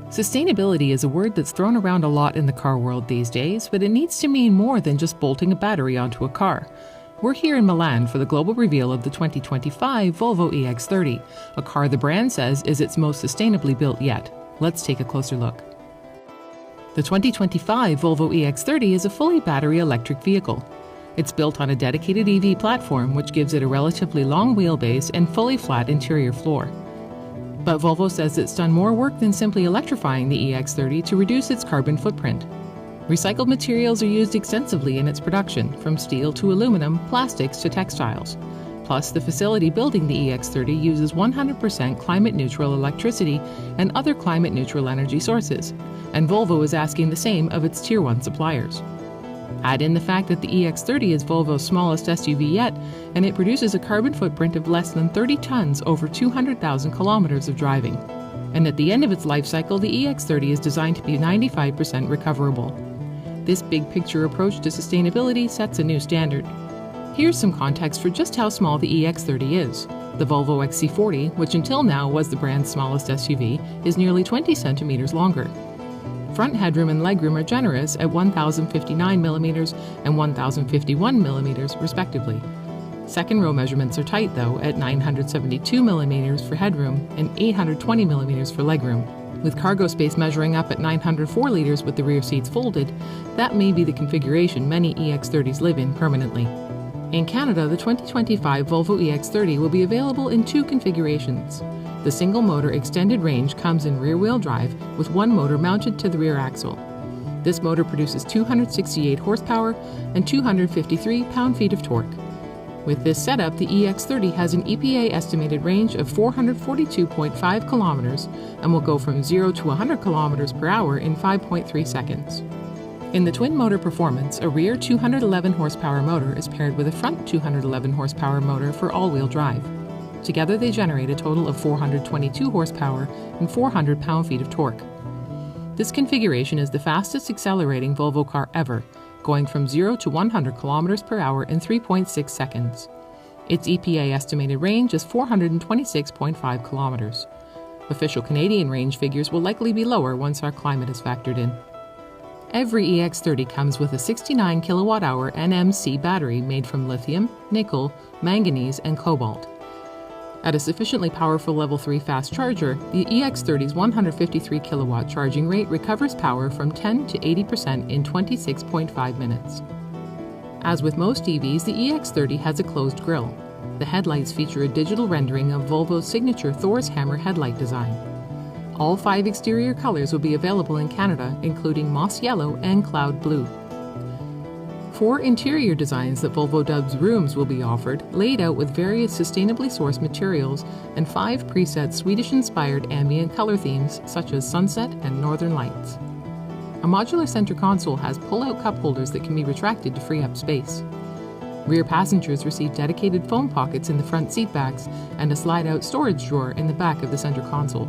Sustainability is a word that's thrown around a lot in the car world these days, but it needs to mean more than just bolting a battery onto a car. We're here in Milan for the global reveal of the 2025 Volvo EX30, a car the brand says is its most sustainably built yet. Let's take a closer look. The 2025 Volvo EX30 is a fully battery electric vehicle. It's built on a dedicated EV platform, which gives it a relatively long wheelbase and fully flat interior floor. But Volvo says it's done more work than simply electrifying the EX30 to reduce its carbon footprint. Recycled materials are used extensively in its production, from steel to aluminum, plastics to textiles. Plus, the facility building the EX30 uses 100% climate-neutral electricity and other climate-neutral energy sources, and Volvo is asking the same of its Tier 1 suppliers. Add in the fact that the EX30 is Volvo's smallest SUV yet, and it produces a carbon footprint of less than 30 tons over 200,000 kilometers of driving. And at the end of its life cycle, the EX30 is designed to be 95% recoverable. This big-picture approach to sustainability sets a new standard. Here's some context for just how small the EX30 is. The Volvo XC40, which until now was the brand's smallest SUV, is nearly 20 centimeters longer. Front headroom and legroom are generous at 1,059mm and 1,051mm respectively. Second row measurements are tight though, at 972mm for headroom and 820mm for legroom. With cargo space measuring up at 904 liters with the rear seats folded, that may be the configuration many EX30s live in permanently. In Canada, the 2025 Volvo EX30 will be available in two configurations. The single-motor extended range comes in rear-wheel drive with one motor mounted to the rear axle. This motor produces 268 horsepower and 253 pound-feet of torque. With this setup, the EX30 has an EPA estimated range of 442.5 kilometers and will go from 0 to 100 kilometers per hour in 5.3 seconds. In the twin-motor performance, a rear 211 horsepower motor is paired with a front 211 horsepower motor for all-wheel drive. Together they generate a total of 422 horsepower and 400 pound-feet of torque. This configuration is the fastest accelerating Volvo car ever, going from 0 to 100 kilometers per hour in 3.6 seconds. Its EPA estimated range is 426.5 kilometers. Official Canadian range figures will likely be lower once our climate is factored in. Every EX30 comes with a 69 kilowatt-hour NMC battery made from lithium, nickel, manganese, and cobalt. At a sufficiently powerful Level 3 fast charger, the EX30's 153 kilowatt charging rate recovers power from 10 to 80% in 26.5 minutes. As with most EVs, the EX30 has a closed grille. The headlights feature a digital rendering of Volvo's signature Thor's Hammer headlight design. All 5 exterior colors will be available in Canada, including moss yellow and cloud blue. 4 interior designs that Volvo dubs rooms will be offered, laid out with various sustainably sourced materials, and 5 preset Swedish-inspired ambient color themes such as sunset and northern lights. A modular center console has pull-out cup holders that can be retracted to free up space. Rear passengers receive dedicated foam pockets in the front seat backs and a slide-out storage drawer in the back of the center console.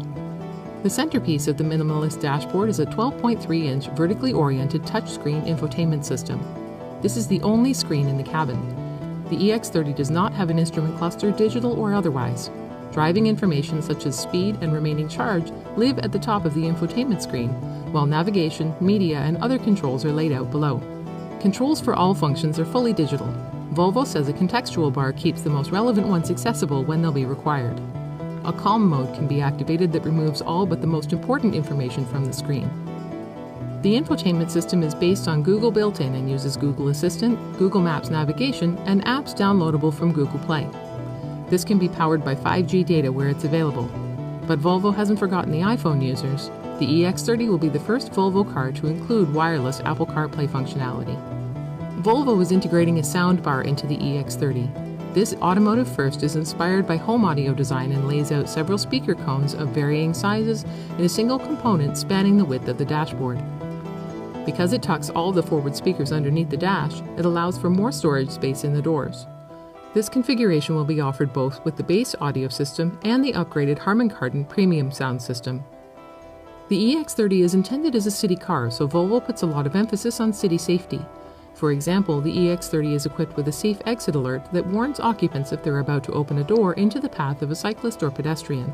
The centerpiece of the minimalist dashboard is a 12.3-inch vertically oriented touchscreen infotainment system. This is the only screen in the cabin. The EX30 does not have an instrument cluster, digital or otherwise. Driving information such as speed and remaining charge live at the top of the infotainment screen, while navigation, media, and other controls are laid out below. Controls for all functions are fully digital. Volvo says a contextual bar keeps the most relevant ones accessible when they'll be required. A calm mode can be activated that removes all but the most important information from the screen. The infotainment system is based on Google built-in and uses Google Assistant, Google Maps navigation, and apps downloadable from Google Play. This can be powered by 5G data where it's available. But Volvo hasn't forgotten the iPhone users. The EX30 will be the first Volvo car to include wireless Apple CarPlay functionality. Volvo is integrating a soundbar into the EX30. This automotive first is inspired by home audio design and lays out several speaker cones of varying sizes in a single component spanning the width of the dashboard. Because it tucks all the forward speakers underneath the dash, it allows for more storage space in the doors. This configuration will be offered both with the base audio system and the upgraded Harman Kardon premium sound system. The EX30 is intended as a city car, so Volvo puts a lot of emphasis on city safety. For example, the EX30 is equipped with a safe exit alert that warns occupants if they're about to open a door into the path of a cyclist or pedestrian.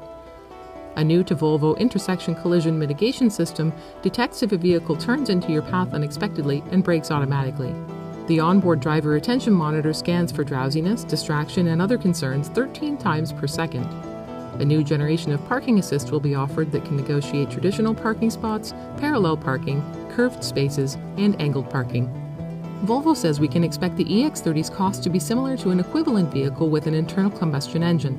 A new-to-Volvo intersection collision mitigation system detects if a vehicle turns into your path unexpectedly and brakes automatically. The onboard driver attention monitor scans for drowsiness, distraction, and other concerns 13 times per second. A new generation of parking assist will be offered that can negotiate traditional parking spots, parallel parking, curved spaces, and angled parking. Volvo says we can expect the EX30's cost to be similar to an equivalent vehicle with an internal combustion engine.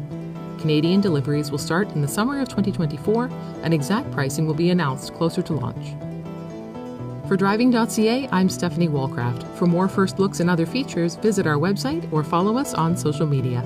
Canadian deliveries will start in the summer of 2024, and exact pricing will be announced closer to launch. For Driving.ca, I'm Stephanie Walcraft. For more first looks and other features, visit our website or follow us on social media.